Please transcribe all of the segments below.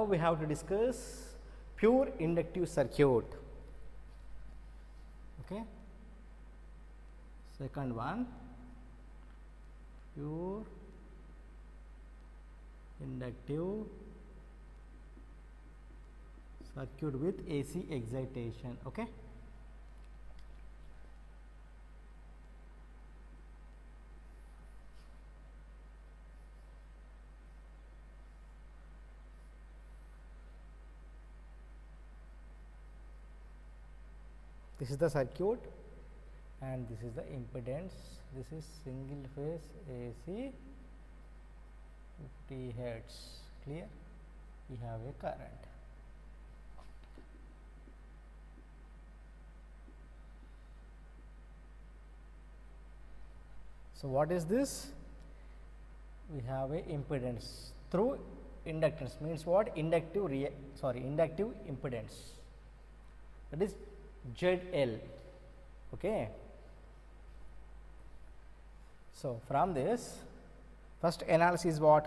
Now we have to discuss pure inductive circuit. Okay. Second one, pure inductive circuit with AC excitation. Okay. This is the circuit and this is the impedance. This is single phase AC 50 hertz. Clear? We have a current. So what is this? We have a impedance through inductance. Means what? Inductive impedance. That is ZL. Okay. So from this, first analysis is what?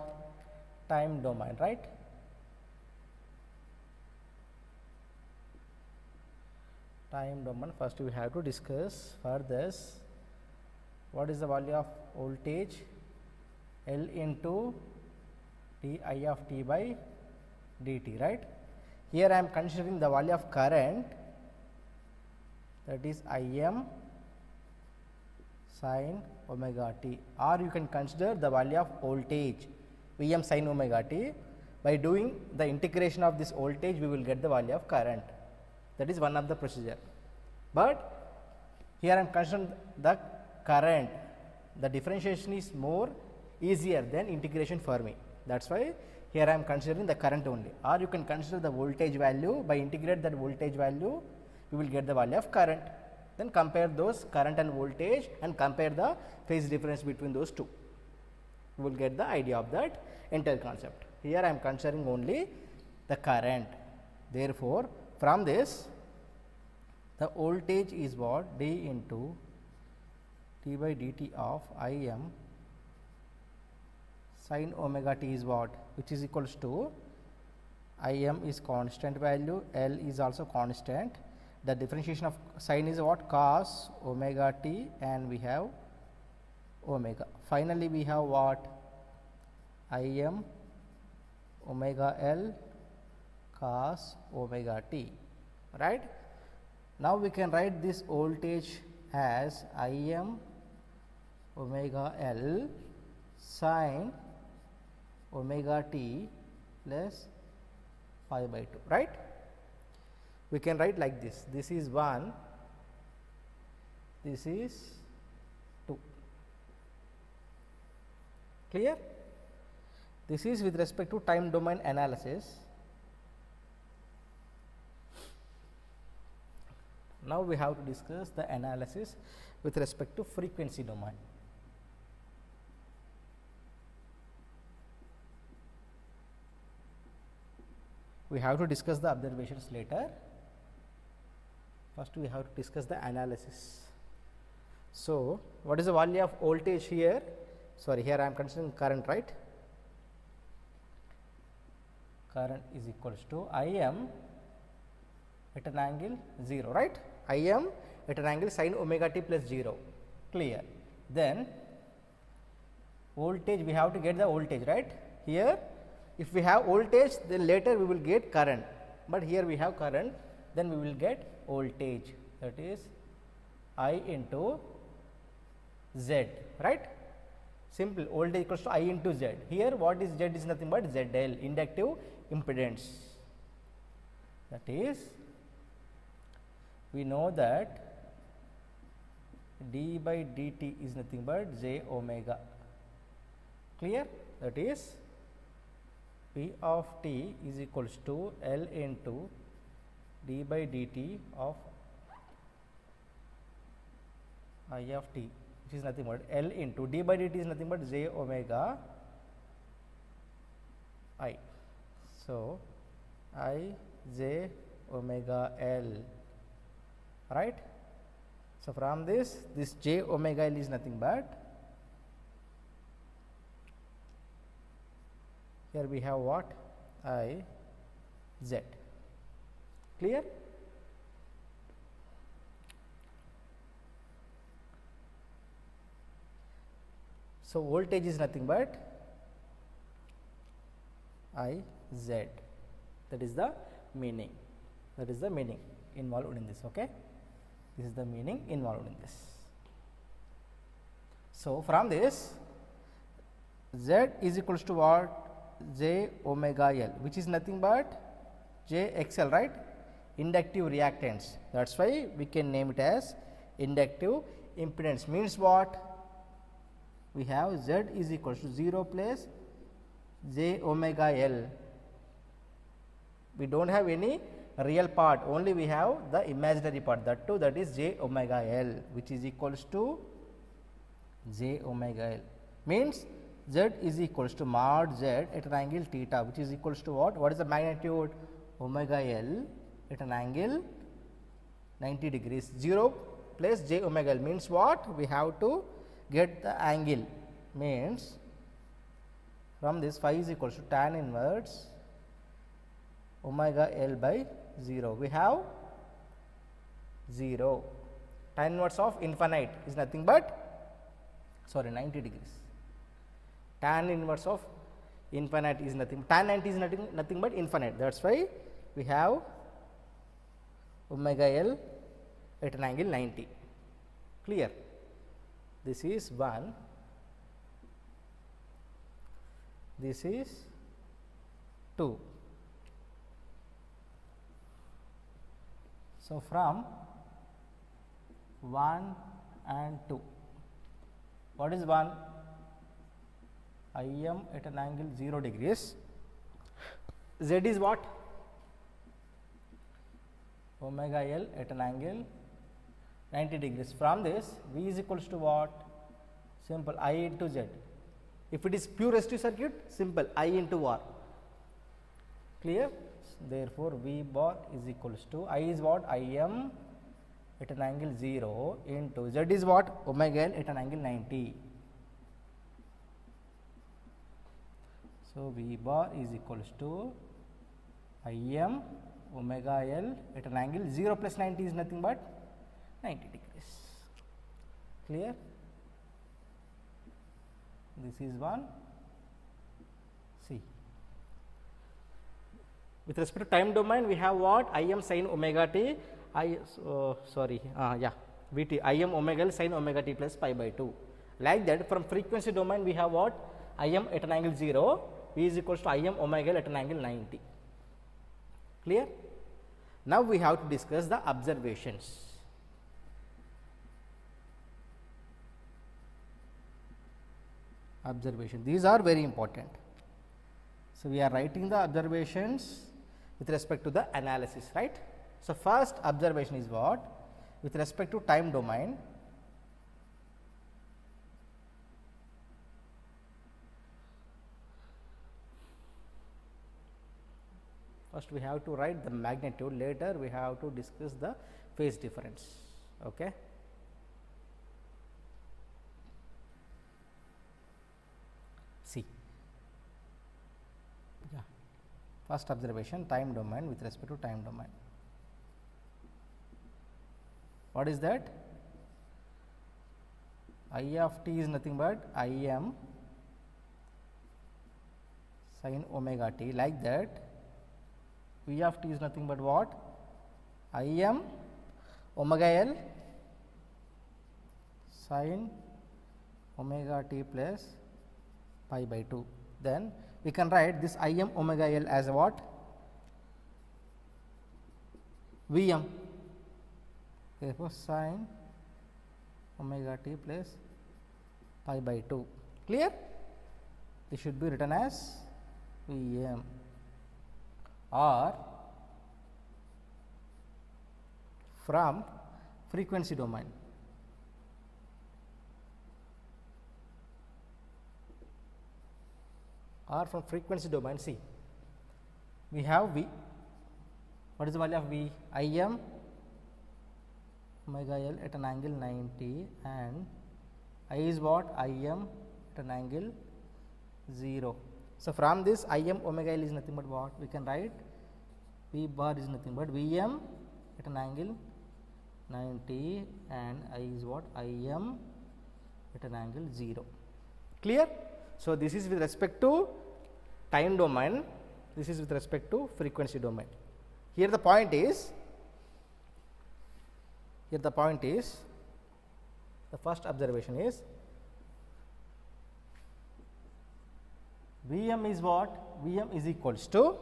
Time domain, right? Time domain. First we have to discuss for this. What is the value of voltage? L into di of t by dt, right? Here I am considering the value of current, that is Im sin omega t, or you can consider the value of voltage Vm sin omega t. By doing the integration of this voltage, we will get the value of current. That is one of the procedure. But here I am considering the current. The differentiation is more easier than integration for me. That is why here I am considering the current only, or you can consider the voltage value. By integrate that voltage value, you will get the value of current. Then compare those current and voltage and compare the phase difference between those two. You will get the idea of that entire concept. Here I am considering only the current. Therefore, from this, the voltage is what? D into t by dt of Im sin omega t is what? Which is equals to Im is constant value, L is also constant. The differentiation of sin is what? Cos omega t, and we have omega. Finally, we have what? Im omega L cos omega t, right? Now we can write this voltage as Im omega L sin omega t plus pi by 2, right? We can write like this. This is 1, this is 2. Clear? This is with respect to time domain analysis. Now we have to discuss the analysis with respect to frequency domain. We have to discuss the observations later. First we have to discuss the analysis. So what is the value of voltage here? Sorry, here I am considering current, right? Current is equals to Im at an angle 0, right? Im at an angle sin omega t plus 0. Clear? Then voltage, we have to get the voltage, right? Here if we have voltage, then later we will get current, but here we have current, then we will get voltage, that is I into Z, right? Simple, voltage equals to I into Z. Here what is Z? Is nothing but ZL, inductive impedance. That is, we know that d by dt is nothing but j omega. Clear? That is, P of t is equals to L into d by dt of I of t, which is nothing but L into d by dt is nothing but j omega I. So, I j omega L, right? So, from this j omega L is nothing but, here we have what? I Z. Clear? So, voltage is nothing but I Z, that is the meaning, involved in this. Okay, this is the meaning involved in this. So, from this Z is equals to what? J omega L, which is nothing but J X L, right? Inductive reactance. That is why we can name it as inductive impedance. Means what? We have Z is equals to 0 plus J omega L. We do not have any real part, only we have the imaginary part, that too, that is J omega L, which is equals to J omega L. Means Z is equals to mod Z at an angle theta, which is equals to what? What is the magnitude? Omega L at an angle 90 degrees. 0 plus J omega L means what? We have to get the angle, means from this phi is equals to tan inverse omega L by 0. We have 0. Tan inverse of infinite is nothing but 90 degrees. Tan inverse of infinite is nothing, tan 90 is nothing but infinite. That is why we have omega L at an angle 90. Clear? This is 1, this is 2. So, from 1 and 2, what is 1? I am at an angle 0 degrees. Z is what? Omega L at an angle 90 degrees. From this, V is equals to what? Simple, I into Z. If it is pure resistive circuit, simple, I into R. Clear? Therefore, V bar is equals to, I is what? I am at an angle 0 into Z is what? Omega L at an angle 90. So, V bar is equals to I m omega L at an angle 0 plus 90 is nothing but 90 degrees. Clear? This is one. See, with respect to time domain, we have what? I m sin omega t, V t, I m omega L sin omega t plus pi by 2. Like that, from frequency domain, we have what? I m at an angle 0, V is equals to I m omega L at an angle 90. Clear? Now, we have to discuss the observations. These are very important. So, we are writing the observations with respect to the analysis, right. So, first observation is what? With respect to time domain, first we have to write the magnitude, later we have to discuss the phase difference. Okay. See, first observation, time domain, with respect to time domain. What is that? I of t is nothing but I m sin omega t, like that. V of t is nothing but what? I m omega L sin omega t plus pi by 2. Then we can write this I m omega L as what? V m. Therefore, sin omega t plus pi by 2. Clear? This should be written as V m. Or from frequency domain, see, we have V. What is the value of V? I m omega L at an angle 90 and I is what? I m at an angle 0. So, from this I m omega L is nothing but what? We can write V bar is nothing but Vm at an angle 90 and I is what? Im at an angle 0. Clear? So, this is with respect to time domain, this is with respect to frequency domain. Here the point is, the first observation is Vm is what? Vm is equals to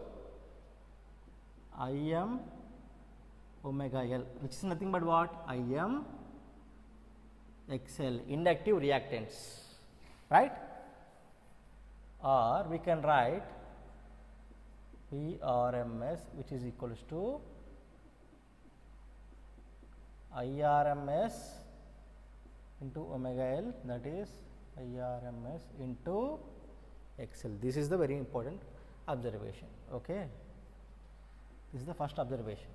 Im omega L, which is nothing but what? Im XL, inductive reactance, right? Or we can write Vrms, which is equals to Irms into omega L, that is Irms into XL. This is the very important observation. Okay, this is the first observation.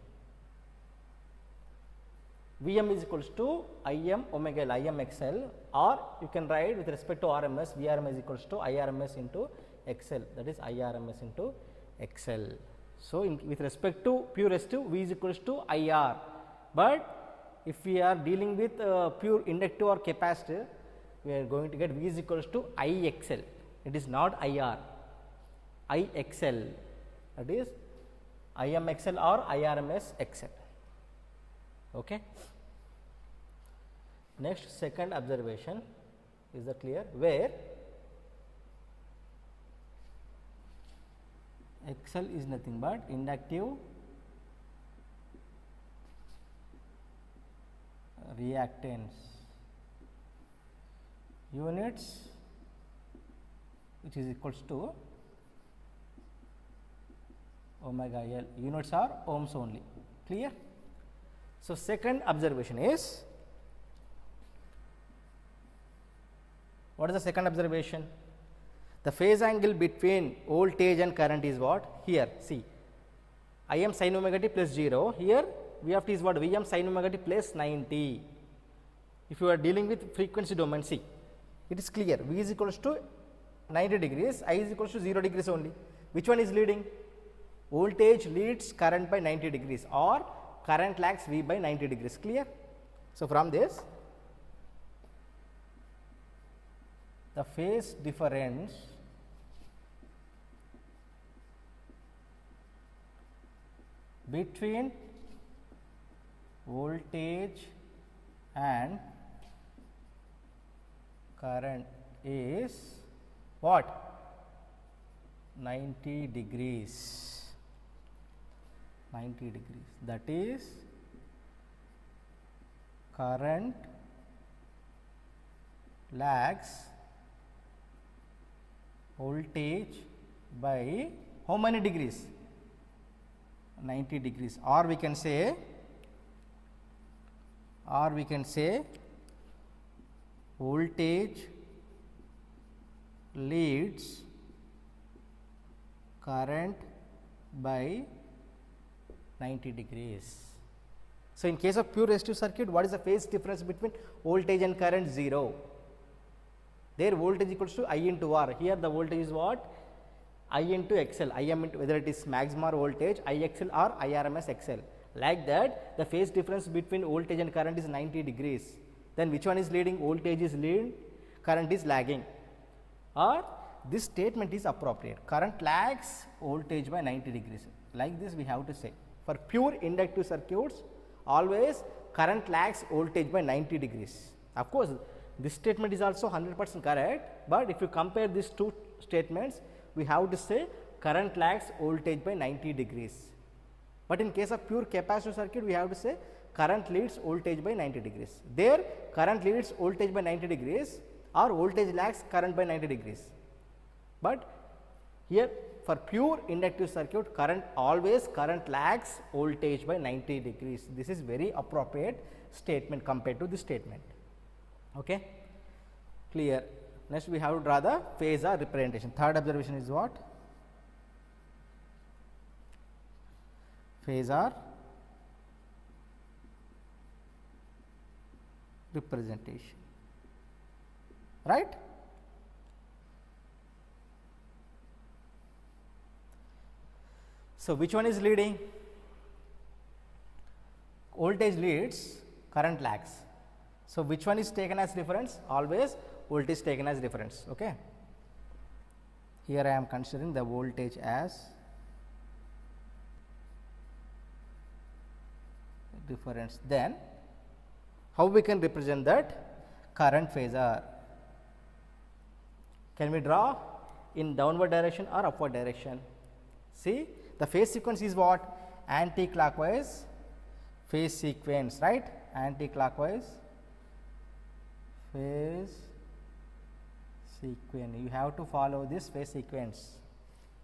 Vm is equals to Im omega L, Im XL, or you can write with respect to RMS, Vrms is equals to Irms into XL, that is Irms into XL. So, with respect to pure resistive, V is equals to IR, but if we are dealing with pure inductive or capacitor, we are going to get V is equals to IXL, it is not IR, IXL, that is IMXL or IRMS XL. Okay. Next, second observation is the clear, where XL is nothing but inductive reactance units, which is equals to omega L. Units are ohms only. Clear? So, second observation is, what is the second observation? The phase angle between voltage and current is what? Here, see, Im sin omega t plus 0, here V of t is what? Vm sin omega t plus 90. If you are dealing with frequency domain, see, it is clear, V is equals to 90 degrees, I is equals to 0 degrees only. Which one is leading? Voltage leads current by 90 degrees, or current lags V by 90 degrees. Clear? So, from this, the phase difference between voltage and current is what? 90 degrees. 90 degrees, that is current lags voltage by how many degrees? 90 degrees, or we can say voltage leads current by 90 degrees. So, in case of pure resistive circuit, what is the phase difference between voltage and current? 0. There voltage equals to I into R. Here the voltage is what? I into XL, Im into whether it is maximum voltage, IXL or IRMS XL. Like that, the phase difference between voltage and current is 90 degrees. Then which one is leading? Voltage is leading, current is lagging. Or this statement is appropriate. Current lags voltage by 90 degrees. Like this we have to say. For pure inductive circuits, always current lags voltage by 90 degrees. Of course, this statement is also 100% correct, but if you compare these two statements, we have to say current lags voltage by 90 degrees. But in case of pure capacitive circuit, we have to say current leads voltage by 90 degrees. There current leads voltage by 90 degrees or voltage lags current by 90 degrees. But here for pure inductive circuit, current lags voltage by 90 degrees. This is very appropriate statement compared to this statement. Okay, clear. Next we have to draw the phasor representation. Third observation is what? Phasor representation, right? So, which one is leading? voltage leads, current lags. So, which one is taken as reference? Always voltage taken as reference. Okay. Here I am considering the voltage as reference. Then how we can represent that? Current phasor. Can we draw in downward direction or upward direction? See, the phase sequence is what? Anti-clockwise phase sequence, right? Anti-clockwise phase sequence. You have to follow this phase sequence.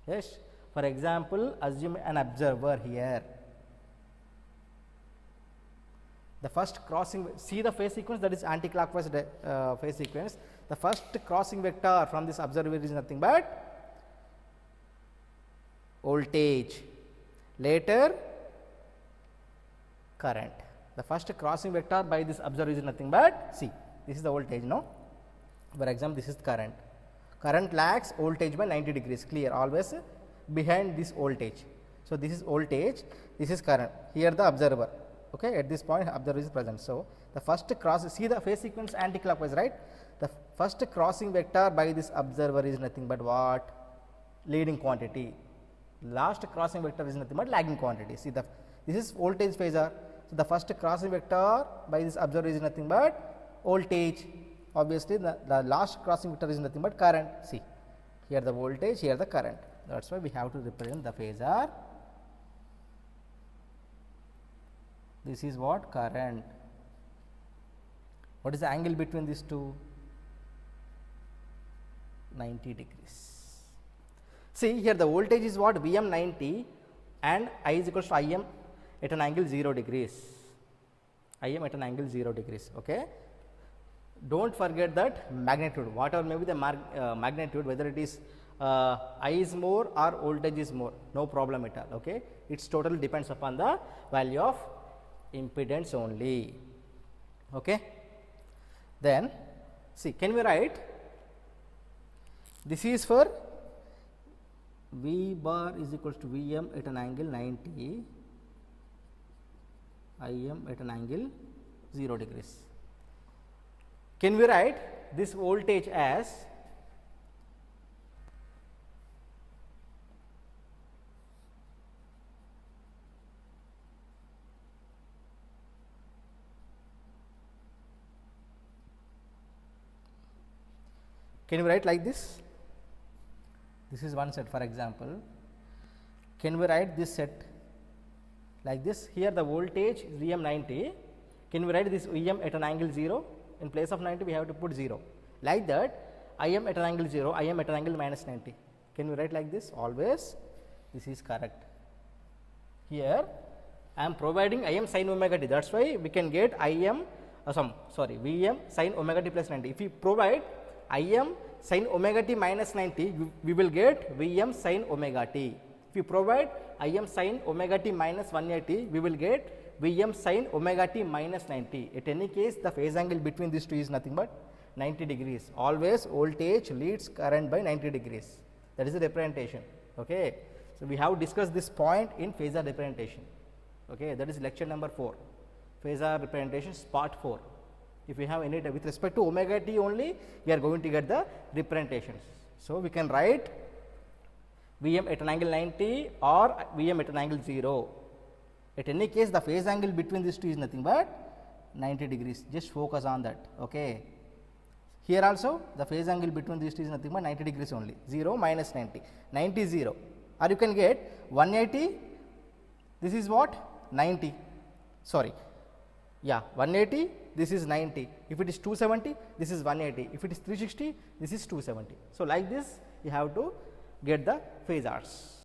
Yes. For example, assume an observer here. The first crossing, see the phase sequence, that is anti-clockwise phase sequence. The first crossing vector from this observer is nothing but voltage, later current. The first crossing vector by this observer is nothing but, see, this is the voltage, no? For example, this is current. Current lags voltage by 90 degrees, clear, always behind this voltage. So, this is voltage, this is current, here the observer. Okay, at this point observer is present. So, the first cross, see the phase sequence anti-clockwise, right? The first crossing vector by this observer is nothing but what? Leading quantity. Last crossing vector is nothing but lagging quantity. See, this is voltage phasor. So, the first crossing vector by this observer is nothing but voltage. Obviously, the last crossing vector is nothing but current. See, here the voltage, here the current. That is why we have to represent the phasor. This is what? Current. What is the angle between these two? 90 degrees. See, here the voltage is what? Vm 90 and I is equals to Im at an angle 0 degrees. Im at an angle 0 degrees. Okay. Do not forget that magnitude, whatever may be the magnitude, whether it is I is more or voltage is more, no problem at all. Okay. It totally depends upon the value of impedance only. Okay. Then see, can we write this is for V bar is equals to Vm at an angle 90, Im at an angle 0 degrees. Can we write this voltage as can we write like this? This is one set, for example. Can we write this set like this? Here the voltage is Vm 90. Can we write this Vm at an angle 0? In place of 90, we have to put 0. Like that, Im at an angle 0, Im at an angle minus 90. Can we write like this? Always this is correct. Here I am providing Im sin omega t. That is why we can get Vm sin omega t plus 90. If we provide Im sin omega t minus 90, we will get Vm sin omega t. If we provide Im sin omega t minus 180, we will get Vm sin omega t minus 90. At any case, the phase angle between these two is nothing but 90 degrees. Always voltage leads current by 90 degrees. That is the representation. Okay. So, we have discussed this point in phasor representation. Okay. That is lecture number 4. Phasor representation part 4. If we have any with respect to omega t only, we are going to get the representations. So, we can write Vm at an angle 90 or Vm at an angle 0. At any case, the phase angle between these two is nothing but 90 degrees. Just focus on that. Okay. Here also, the phase angle between these two is nothing but 90 degrees only. 0 minus 90. 90 is 0. Or you can get 180. This is what? 90. Sorry. Yeah, 180. This is 90. If it is 270, this is 180. If it is 360, this is 270. So, like this, you have to get the phasors.